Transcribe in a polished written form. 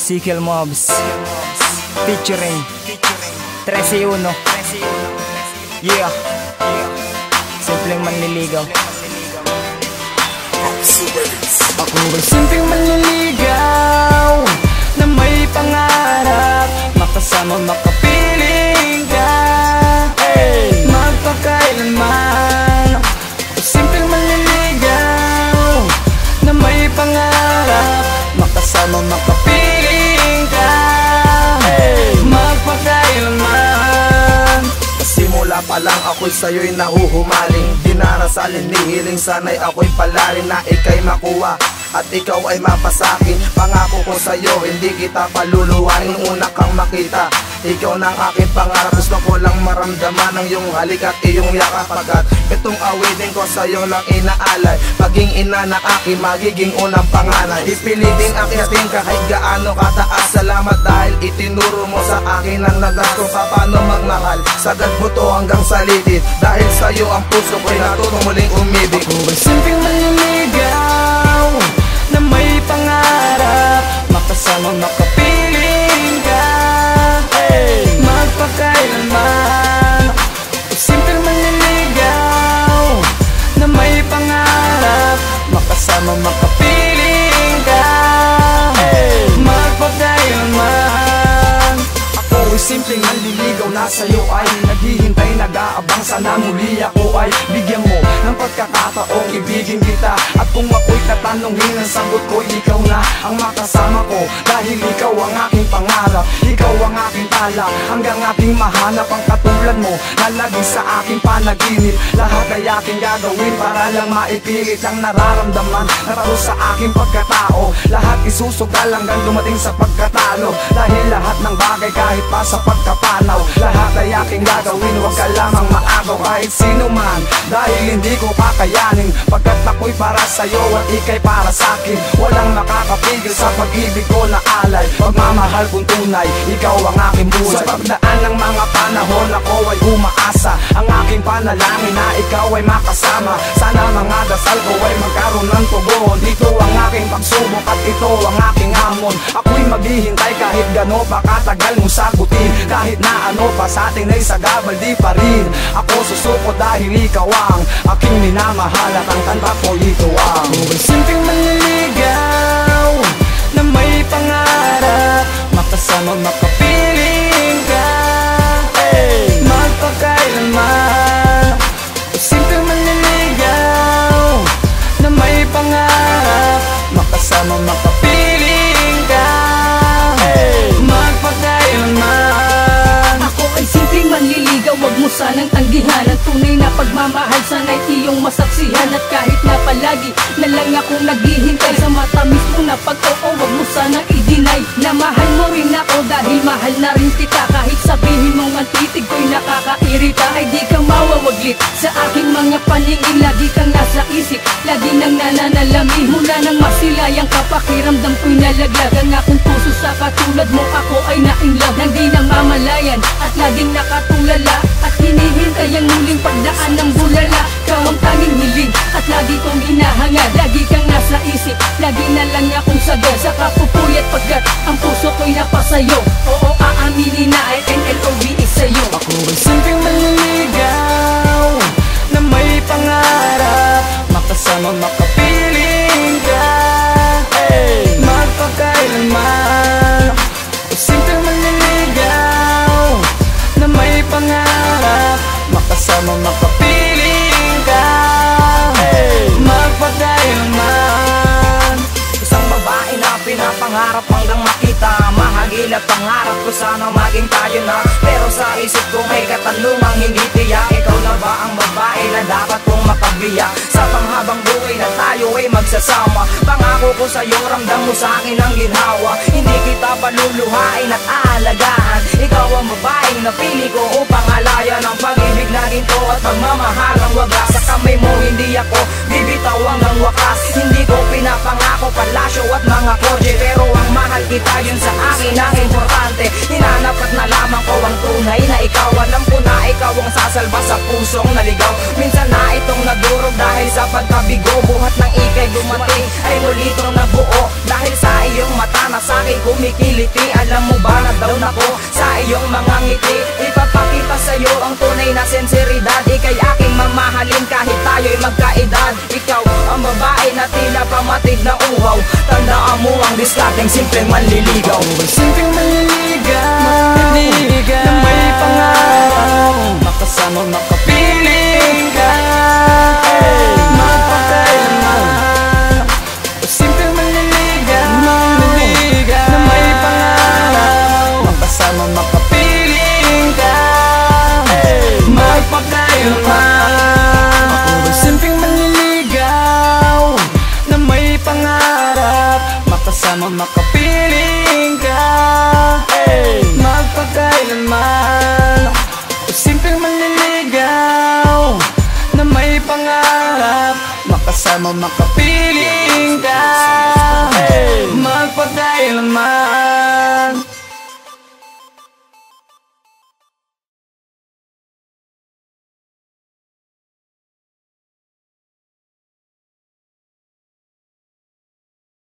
Sikel Mobs featuring 13-1. Yeah, simpleng manliligaw. Ako ba'y simpleng manliligaw na may pangarap, makasama makapiling ka, hey, magpakailanman. Ako simpleng manliligaw na may pangarap, makasama makapiling ka, hey, magpakailanman. Simula pa lang ako'y sa'yo'y nahuhumaling, dinarasalin ni hiling sana'y ako'y palarin na ika'y makuha at ikaw ay mapasakin. Pangako ko sa'yo, hindi kita paluluhain. Una kang makita, ikaw ng aking pangarap. Gusto ko lang maramdaman ang iyong halik at iyong yakap, pagkat itong awitin ko sa'yo lang inaalay. Paging ina na aking magiging unang panganay. Ipiliting akitin kahit gaano kataas. Salamat dahil itinuro mo sa akin ang landas kung paano magmahal. Sagad buto hanggang salitid, dahil sa'yo ang puso ko'y natutong muling umibig. Ako ba'y simpleng manliligaw na may pangarap, makasama makapiling ka, hey, magpakailanman. Ako simpleng manliligaw na may pangarap, makasama makapiling ka, hey, magpakailanman. Ako'y simpleng manliligaw na sa'yo ay naghihintay, nag-aabang. Sana muli ako ay bigyan mo ng pagkakataong ibigin kita. At kung ako'y tatanungin, ang sagot ko ikaw na ang makasama ko, dahil ikaw ang aking pangarap, ikaw ang aking tala, hanggang aking mahanap ang katulad mo na lagi sa aking panaginip. Lahat ay aking gagawin para lang maipilit ang nararamdaman na taro sa aking pagkatao. Lahat isusugal hanggang dumating sa pagkatalo, dahil lahat ng bagay kahit pa sa pagkapanaw, lahat ay aking gagawin. Huwag ka lamang maagaw kahit sino man, dahil hindi ko kakayanin, pagkat ako'y para sa'yo at ika'y para sa'kin. Walang makakapigil sa pag-ibig ko na alay, pagmamahal kong tunay, ikaw ang aking buhay. Sa pagdaan ng mga panahon ako ay umaasa, ang aking panalangin na ikaw ay makasama. Sana mga dasal ko ay magkaroon ng tugon. Dito ang aking pagsubok at ito ang aking hamon. Ako'y maghihintay kahit gano pa katagal mo sagutin, kahit na ano pa sa atin ay sagabal di pa rin. Ako susuko dahil ikaw ang aking minamahal at ang kanta ko ito ang Ako ba'y simpleng manliligaw na may pangarap, makasama makapiling ka, hey, magpakailanman. Ako simpleng manliligaw na may pangarap, makasama makapiling ka, hey, magpakailanman. Ako ay simpleng manliligaw, wag mo sanang tanggihan. Ang tunay na pagmamahal sana'y iyong masaksihan. At kahit na palagi na lang akong naghihintay sa matamis mo na pag-oo, wag mo sanang i-deny na mahal mo rin ako, dahil mahal na rin kita. Kahit sabihin mong ang titig ko'y nakakairita, ay di ka mawawaglit sa aking mga paningin. Lagi kang nasa isip, lagi nang nananalamin. Mula nang masilayang kapakiramdam ko'y nalaglag. Ang akong puso sa katulad mo, ako ay na-inlove, nang di namamalayan at laging nakatulala. At hinihintay ang muling pagdaan ng bulala. Ikaw ang tanging hiling at lagi kong hinahangad. Lagi kang nasa isip, lagi na lang akong sagad. Sa kapupuyat pagkat ang puso ko'y napasayo. Oo, aaminin na ay NLOVE sa'yo. Ako ba'y simpleng manliligaw na may pangarap, makasama makapiling ka, hey, magpakailanman. Ako simpleng manliligaw na may pangarap, makasama makapiling ka, hey, magpakailanman. Isang babae na pinapangarap hanggang makita, mahagil at pangarap ko sana maging tayo na. Pero sa isip ko may katanungang hindi tiyak, ikaw na ba ang babae na dapat kong makabiyak? Sa panghabang buhay na tayo ay magsasama, pangako ko sa'yo, ramdam mo sa'kin ang ginhawa. Hindi kita paluluhain at aalagaan, ikaw ang babaeng napili ko upang alayan ang pag-ibig na ginto at pagmamahal ang wagas. Sa kamay mo hindi ako bibitaw hanggang wakas. Hindi ko pinapangako palasyo at mga kotse, pero ang mahal kita yun sa akin ang importante. Hinanap at nalaman ko ang tunay na ikaw. Alam ko na ikaw ang sasalba sa pusong naligaw. Minsan na itong nadurog dahil sa pagkabigo, buhat ng ikay dumating ay muli itong nabuo. Dahil sa iyong mata na sa'kin kumikilig diskarteng simpleng manliligaw. Simpleng manliligaw na may pangarap, makasama makapiling ka magpakailanman. Simpleng manliligaw na may pangarap, makasama makapiling ka magpakailanman. Simpleng manliligaw na may pangarap, makasama makapiling ka magpakailanman. Simpleng manliligaw na may pangarap, makasama makapiling ka magpakailanman.